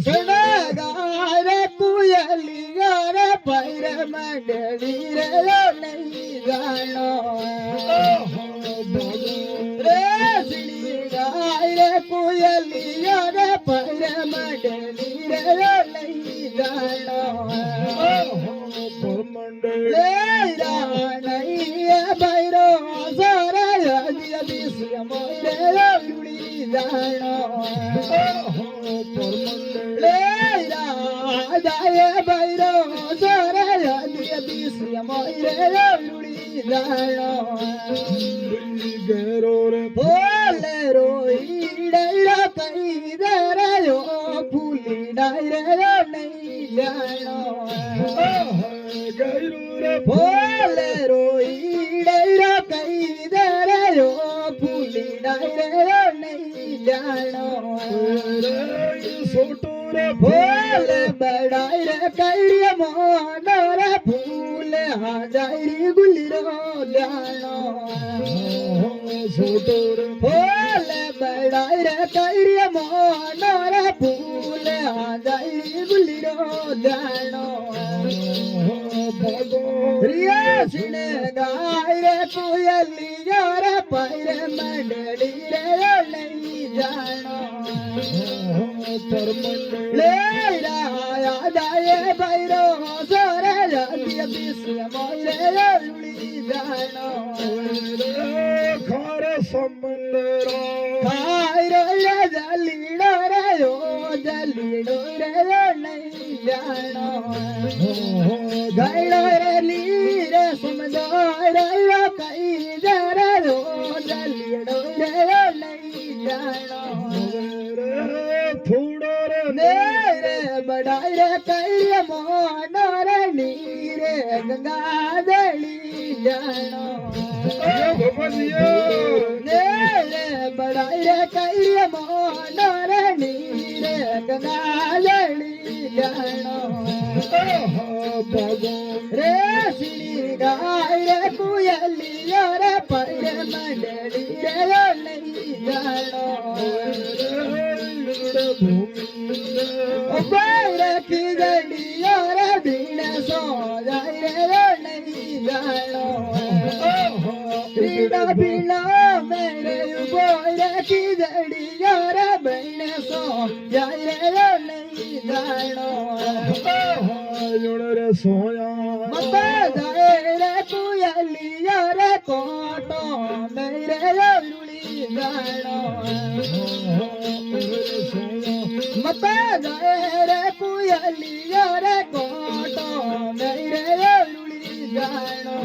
सुनगारे कुयलिया रे पैर मंडली रे नहीं जानो रे सिड़गारे कुयलिया रे पैर मंडली रे नहीं जानो ले नहीं भैरो सारा दिया मोरे उड़ी जानो जय भैरो सोरे मोरे उड़ी जानो बोले रोई डैरा कई दे फूली डायरे नहीं जानो बोले रोई डैरा कई दे फूली डायरे नहीं जानो बोले बड़ाई रे कैरिया मोनर फूल हाजारी गुलिरो जानो बोले बड़ाई रे कैरिया मोनर फूल हाजारी गुलिरो जानो रिया सिने गाय रे कोयलिया रे पैर मंडली रे नहीं जानो ले राया जाए भैरो सोरे दिया मोरे उड़ी जानो खारे समंदरो खायरो ये जलीडो रे नहीं जानो गैडो रे लीरे समझो रे कई जरा जलीडो रे नहीं जानो मेरे बड़ाई रे कैरिया मोनर नीरे गंगा दली जानो मेरे बड़ाई रे कैरिया मोनर नीरे गंगा दली जानो रे सिरी गाय रे कुयलिया रे पैर मंडली रे नहीं जानो पैर की गड़िया रे भीड़ सो जाए रे नहीं जानो भीड़ा भीड़ा मेरे पैर की गड़िया रे भीड़ सो जाए रे नहीं जानो रे सोया मत जाए रे कुयलिया रे कोटो मेरे लुड़ी जानो मत जाए रे कुयलिया रे कोटो मेरे लुड़ी जानो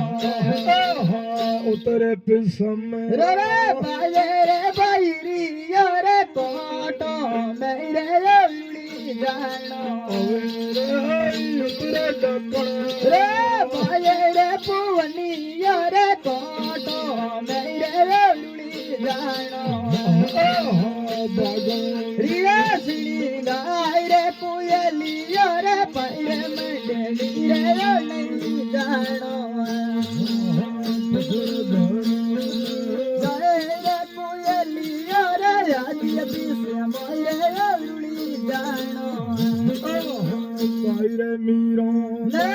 उतरे पिसम रे बाजे रे बाईरिया रे कोटो मेरे लुड़ी जानो उतरे डकण रे बाजे रे पुवनिया रे कोटो मेरे लुड़ी जानो रिया सिरी गाय रे कुयलिया रे पैर मंडली रे नहीं जानो गाय रे कुयलिया रे आदिया मोरे उड़ी जानो पैर मीरो ने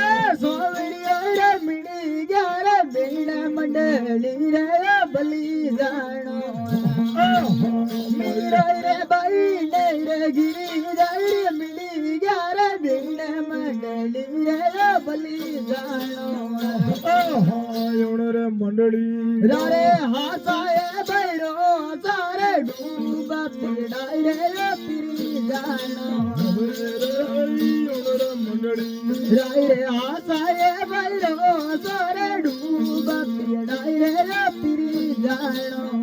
सोवड़िया रे मिड़ी ग्यारा बीण मंडली रे बली जानो रे बाई रे गिरी जाई मिली ग्यारा बीण मंडली रे बली जानो रे मंडली रे हासाए भैरो सारे डूबा पीड़ाई रे पिरी जानो मंडली रे हासाए भैरो सारे डूबा पीड़ाई रे पिरी जानो